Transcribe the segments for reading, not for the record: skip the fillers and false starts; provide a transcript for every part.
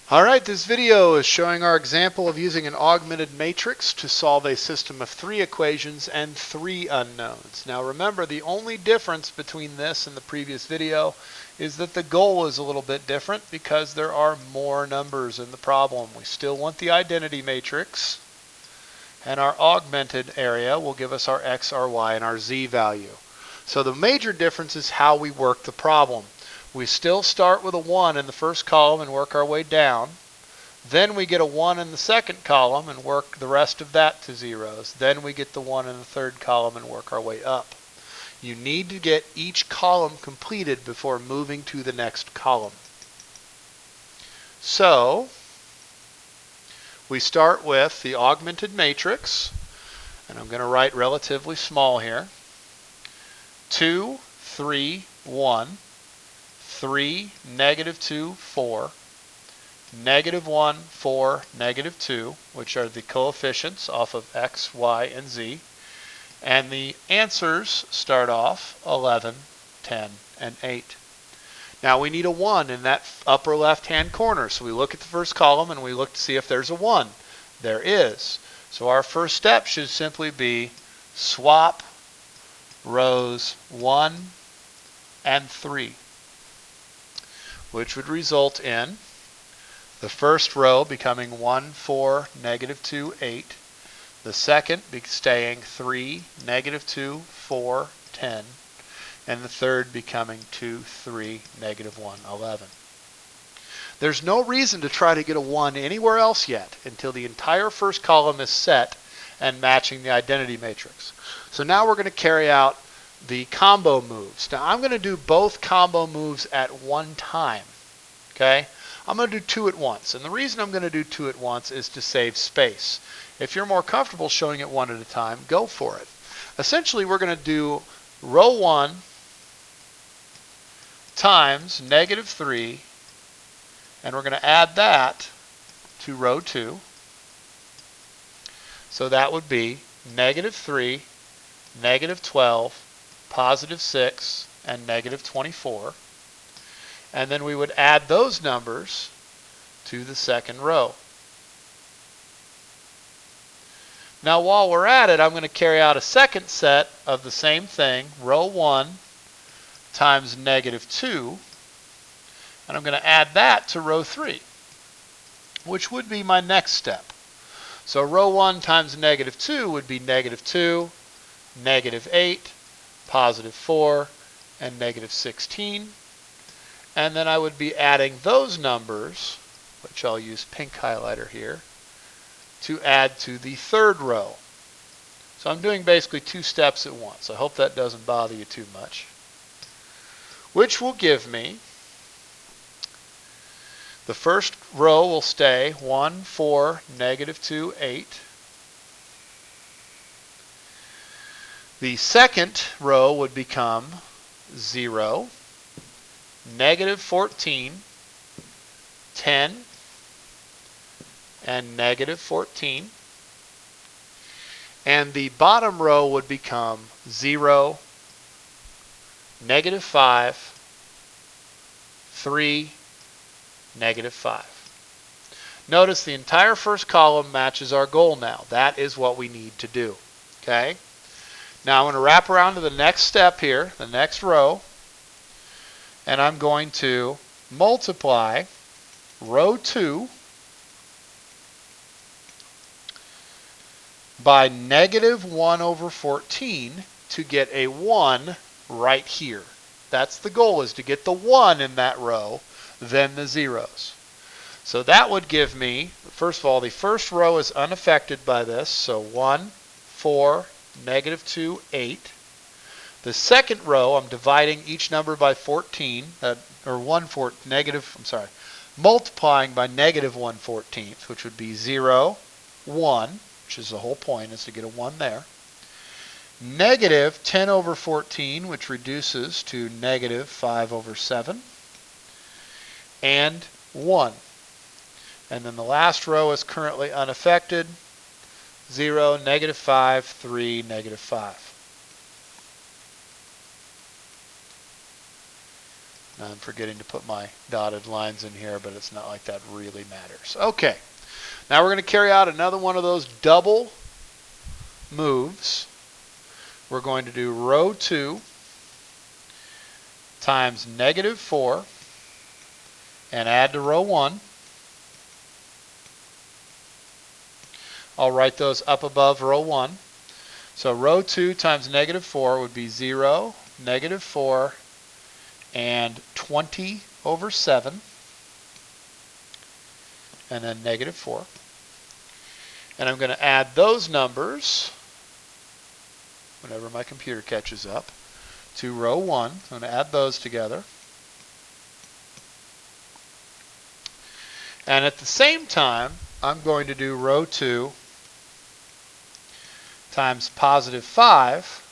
Alright, this video is showing our example of using an augmented matrix to solve a system of 3 equations and 3 unknowns. Now remember, the only difference between this and the previous video is that the goal is a little bit different because there are more numbers in the problem. We still want the identity matrix, and our augmented area will give us our x, our y, and our z value. So the major difference is how we work the problem. We still start with a 1 in the first column and work our way down. Then we get a 1 in the second column and work the rest of that to zeros. Then we get the 1 in the third column and work our way up. You need to get each column completed before moving to the next column. So we start with the augmented matrix, and I'm going to write relatively small here. 2, 3, 1. 3, negative 2, 4, negative 1, 4, negative 2, which are the coefficients off of x, y, and z. And the answers start off 11, 10, and 8. Now we need a 1 in that upper left-hand corner. So we look at the first column and we look to see if there's a 1. There is. So our first step should simply be swap rows 1 and 3. Which would result in the first row becoming 1, 4, negative 2, 8. The second staying 3, negative 2, 4, 10. And the third becoming 2, 3, negative 1, 11. There's no reason to try to get a 1 anywhere else yet until the entire first column is set and matching the identity matrix. So now we're going to carry out the combo moves. Now I'm going to do both combo moves at one time. Okay? I'm going to do 2 at once. And the reason I'm going to do 2 at once is to save space. If you're more comfortable showing it 1 at a time, go for it. Essentially, we're going to do row 1 times negative 3, and we're going to add that to row 2. So that would be negative 3, negative 12, positive 6, and negative 24. And then we would add those numbers to the second row. Now while we're at it, I'm going to carry out a second set of the same thing, row 1 times negative 2, and I'm going to add that to row 3, which would be my next step. So row 1 times negative 2 would be negative 2, negative 8, positive 4, and negative 16. And then I would be adding those numbers, which I'll use pink highlighter here, to add to the third row. So I'm doing basically 2 steps at once. I hope that doesn't bother you too much. Which will give me, the first row will stay 1, 4, negative 2, 8. The second row would become 0, negative 14, 10, and negative 14. And the bottom row would become 0, negative 5, 3, negative 5. Notice the entire first column matches our goal now. That is what we need to do. Okay? Now I'm going to wrap around to the next step here, the next row, and I'm going to multiply row 2 by negative 1 over 14 to get a 1 right here. That's the goal, is to get the 1 in that row, then the zeros. So that would give me, first of all, the first row is unaffected by this, so 1, 4, negative 2, 8. The second row, I'm dividing each number by 14, multiplying by negative 1/14, which would be 0, 1, which is the whole point, is to get a 1 there. Negative 10 over 14, which reduces to negative 5 over 7. And 1. And then the last row is currently unaffected. 0, negative 5, 3, negative 5. Now I'm forgetting to put my dotted lines in here, but it's not like that really matters. Okay, now we're going to carry out another one of those double moves. We're going to do row 2 times -4 and add to row 1. I'll write those up above row 1. So row 2 times -4 would be 0, -4, and 20 over 7, and then -4. And I'm going to add those numbers, whenever my computer catches up, to row 1. I'm going to add those together. And at the same time, I'm going to do row 2 times +5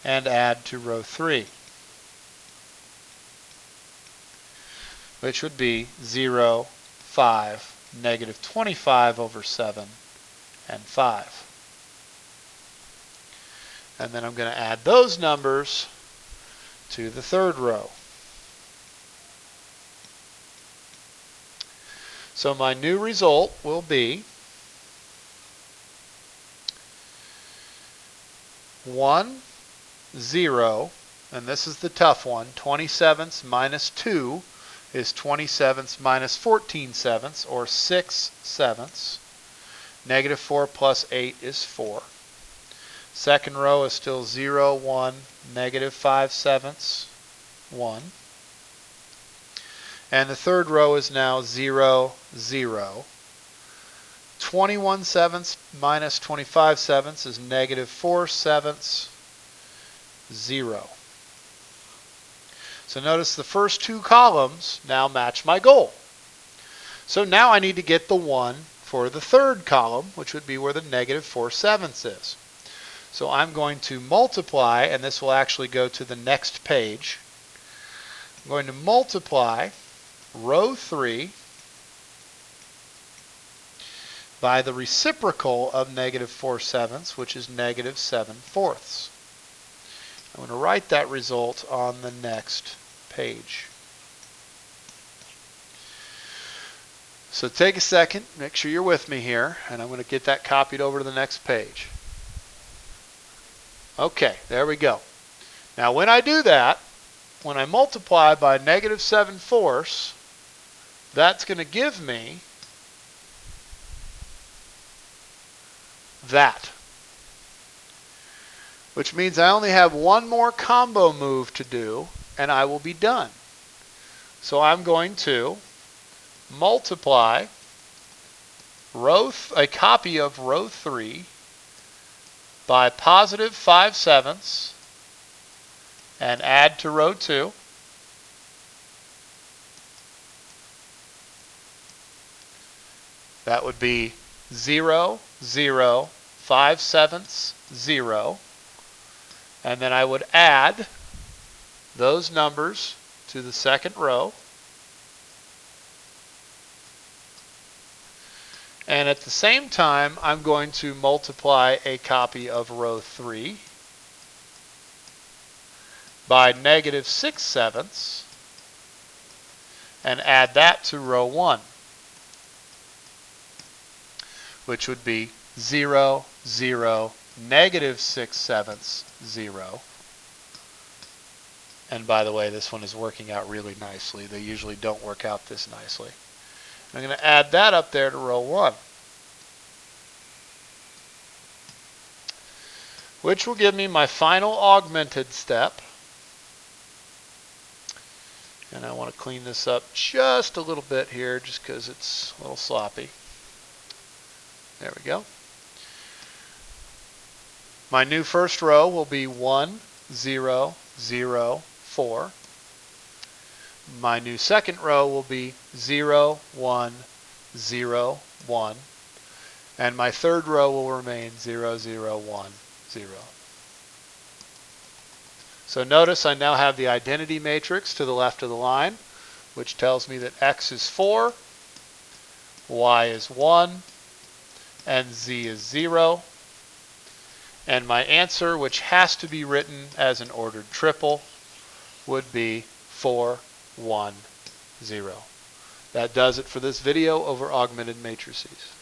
and add to row 3, which would be 0, 5, -25 over 7, and 5. And then I'm going to add those numbers to the third row. So my new result will be 1, 0, and this is the tough one. 20/7 minus 2 is 20/7 minus 14/7, or 6/7. -4 plus 8 is 4. Second row is still 0, 1, -5/7, 1. And the third row is now 0, 0. 21/7 minus 25/7 is -4/7, 0. So notice the first two columns now match my goal. So now I need to get the 1 for the third column, which would be where the -4/7 is. So I'm going to multiply, and this will actually go to the next page. I'm going to multiply row 3 by the reciprocal of -4/7, which is -7/4. I'm going to write that result on the next page. So take a second, make sure you're with me here, and I'm going to get that copied over to the next page. Okay, there we go. Now when I do that, when I multiply by -7/4, that's going to give me that. Which means I only have one more combo move to do, and I will be done. So I'm going to multiply a copy of row 3 by +5/7 and add to row 2. That would be 0, 0, 5/7, 0. And then I would add those numbers to the second row. And at the same time, I'm going to multiply a copy of row 3 by -6/7 and add that to row 1, which would be 0, 0, -6/7, 0. And by the way, this one is working out really nicely. They usually don't work out this nicely. I'm going to add that up there to row 1, which will give me my final augmented step. And I want to clean this up just a little bit here, just because it's a little sloppy. There we go. My new first row will be 1, 0, 0, 4. My new second row will be 0, 1, 0, 1. And my third row will remain 0, 0, 1, 0. So notice I now have the identity matrix to the left of the line, which tells me that x is 4, y is 1, and z is 0. And my answer, which has to be written as an ordered triple, would be 4, 1, 0. That does it for this video over augmented matrices.